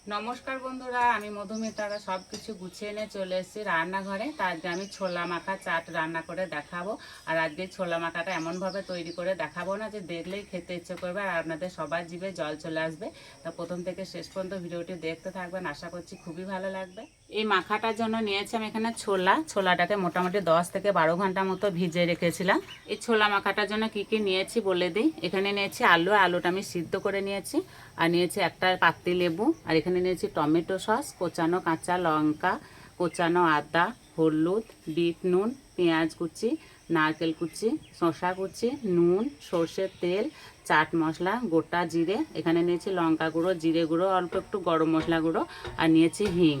নমস্কার বন্ধুরা, আমি মধুমিতারা সব কিছু গুছিয়ে নিয়ে চলে এসেছি রান্নাঘরে। তার আজকে আমি ছোলা মাখা চাট রান্না করে দেখাবো। আর আজকে ছোলা মাখাটা এমনভাবে তৈরি করে দেখাবো না যে দেখলেই খেতে ইচ্ছে করবে আর আপনাদের সবার জিভে জল চলে আসবে। তা প্রথম থেকে শেষ পর্যন্ত ভিডিওটি দেখতে থাকবেন, আশা করছি খুবই ভালো লাগবে। এই মাখাটার জন্য নিয়েছি আমি এখানে ছোলাটাকে মোটামুটি 10 থেকে 12 ঘন্টা মতো ভিজিয়ে রেখেছিলাম। এই ছোলা মাখাটার জন্য কি কি নিয়েছি বলে দিই। এখানে নিয়েছি আলুটা আমি সিদ্ধ করে নিয়েছি, আর নিয়েছি একটা পাতি লেবু, আর এখানে নিয়েছি টমেটো সস, কোচানো কাঁচা লঙ্কা, কোচানো আদা, হলুদ, বিট নুন, পেঁয়াজ কুচি, নারকেল কুচি, শসা কুচি, নুন, সর্ষের তেল, চাট মশলা, গোটা জিরে, এখানে নিয়েছি লঙ্কা গুঁড়ো, জিরে গুঁড়ো, অল্প একটু গরম মশলা গুঁড়ো, আর নিয়েছি হিং।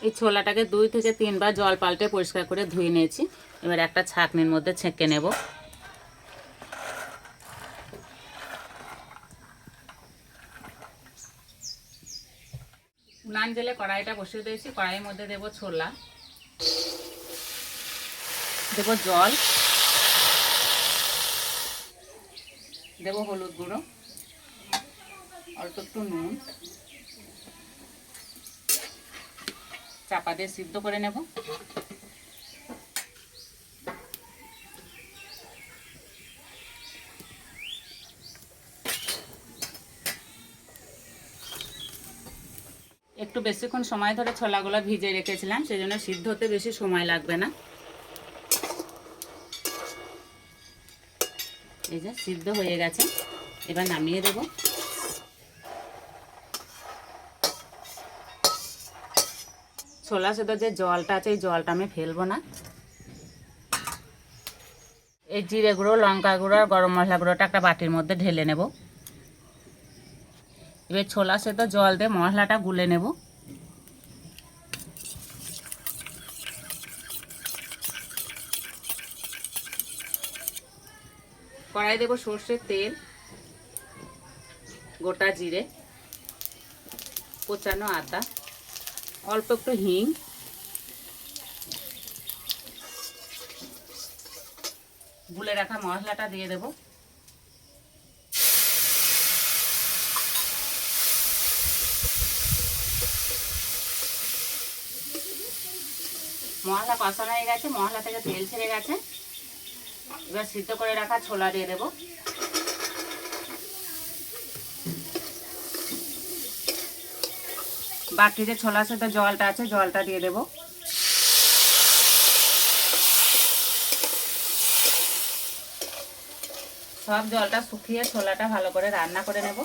এই ছোলাটাকে 2 থেকে 3 বার জল পাল্টে পরিষ্কার করে ধুয়ে নিয়েছি। এবার একটা ছাঁকনির মধ্যে ছেঁকে নেব। উনান জেলে কড়াইটা বসিয়ে দিয়েছি। কড়াইয়ের মধ্যে দেব ছোলা, দেব জল, দেব হলুদ গুঁড়ো, অল্প একটু নুন, চাপা দিয়ে সিদ্ধ করে নেব। একটু বেশিক্ষণ সময় ধরে ছোলাগুলো ভিজে রেখেছিলাম, সেই জন্য সিদ্ধ হতে বেশি সময় লাগবে না। এই যে সিদ্ধ হয়ে গেছে, এবার নামিয়ে দেব। ছোলা সেদ্ধ যে জলটা আছে এই জলটা আমি ফেলবো না। এই জিরে গুঁড়ো, লঙ্কা গুঁড়ো আর গরম মশলা গুঁড়োটা একটা বাটির মধ্যে ঢেলে নেব। এবার ছোলা সেদ্ধ জল দিয়ে মশলাটা গুলে নেব। কড়াই দেব সর্ষের তেল, গোটা জিরে, কোচানো আদা, অল্প একটু হিং, গুলে রাখা মশলাটা দিয়ে দেব। মশলা কষানো হয়ে গেছে, মশলা থেকে তেল ছেড়ে গেছে। এবার সিদ্ধ করে রাখা ছোলা দিয়ে দেব। বাটিতে ছোলা সেদ্ধ জলটা আছে, জলটা দিয়ে দেব। সব জলটা শুকিয়ে ছোলাটা ভালো করে রান্না করে নেব।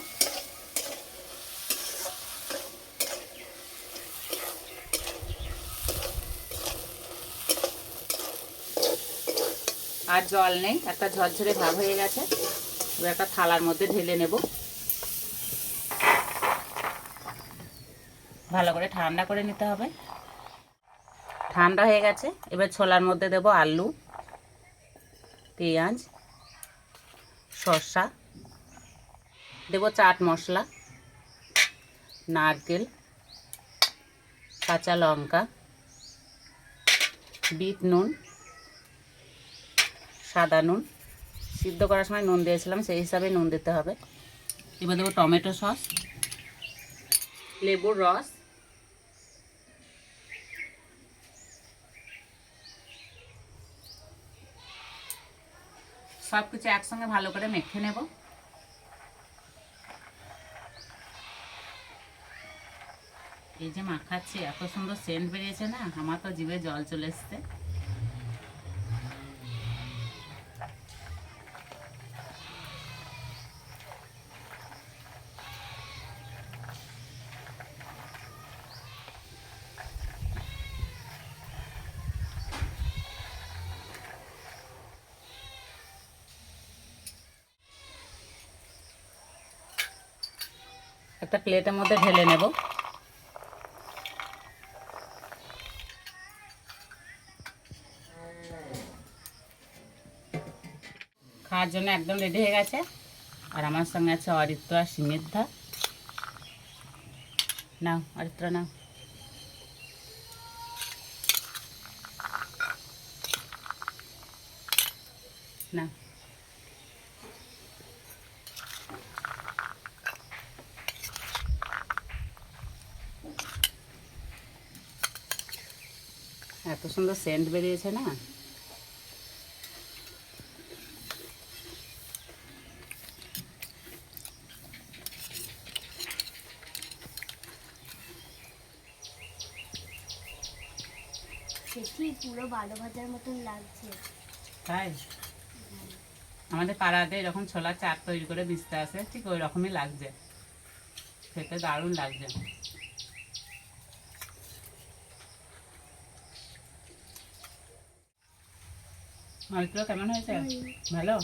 আর জল নেই, একটা ঝরঝরে ভাব হয়ে গেছে। এবার একটা থালার মধ্যে ঢেলে নেব। ভালো করে ঠান্ডা করে নিতে হবে। ঠান্ডা হয়ে গেছে, এবার ছোলার মধ্যে দেব আলু, পেঁয়াজ, শসা, দেব চাট মশলা, নারকেল, কাঁচা লঙ্কা, বিট নুন, সাদা নুন, সিদ্ধ করার সময় নুন দিয়েছিলাম সেই হিসাবে নুন দিতে হবে। এবার দেবো টমেটো সস, লেবুর রস, সব কিছু একসঙ্গে ভালো করে মেখে নেব। এই যে মাখাচ্ছি এত সুন্দর সেন্ট বেরিয়েছে না, আমার তো জিভে জল চলে এসছে। একটা প্লেটের মধ্যে ঢেলে নেব। খাওয়ার জন্য একদম রেডি হয়ে গেছে। আর আমার সঙ্গে আছে অরিত্র আর সিমিদ্ধা। নাও অরিত্র নাও। না এত সুন্দর সেন্ট বেরিয়েছে না। সেটি পুরো বালো ভাজার মতন লাগছে। তাই আমাদের পাড়াতে এরকম ছোলার চাট তৈরি করে বেচতে আসে, ঠিক ওই রকমই লাগছে, খেতে দারুণ লাগছে। মালগুলো কেমন হয়েছে? ভালো।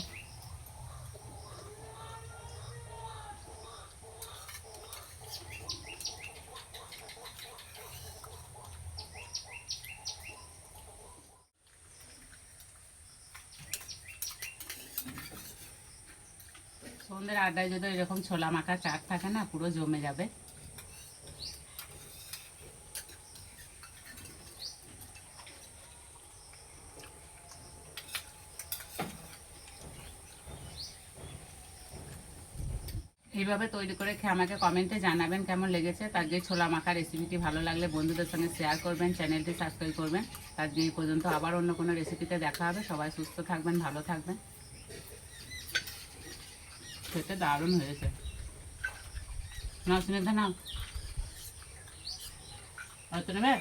সন্ধ্যের আড্ডায় যদি এরকম ছোলা মাখা চাট থাকে না, পুরো জমে যাবে। এইভাবে তৈরি করে খেয়ে আমাকে কমেন্টে জানাবেন কেমন লেগেছে। তার যে ছোলা মাখা রেসিপিটি ভালো লাগলে বন্ধুদের সঙ্গে শেয়ার করবেন, চ্যানেলটি সাবস্ক্রাইব করবেন। তার যে পর্যন্ত আবার অন্য কোনো রেসিপিতে দেখা হবে। সবাই সুস্থ থাকবেন, ভালো থাকবেন। খেতে দারুণ হয়েছে। নাও স্নিগ্ধা, নাও। আর তো নেবে?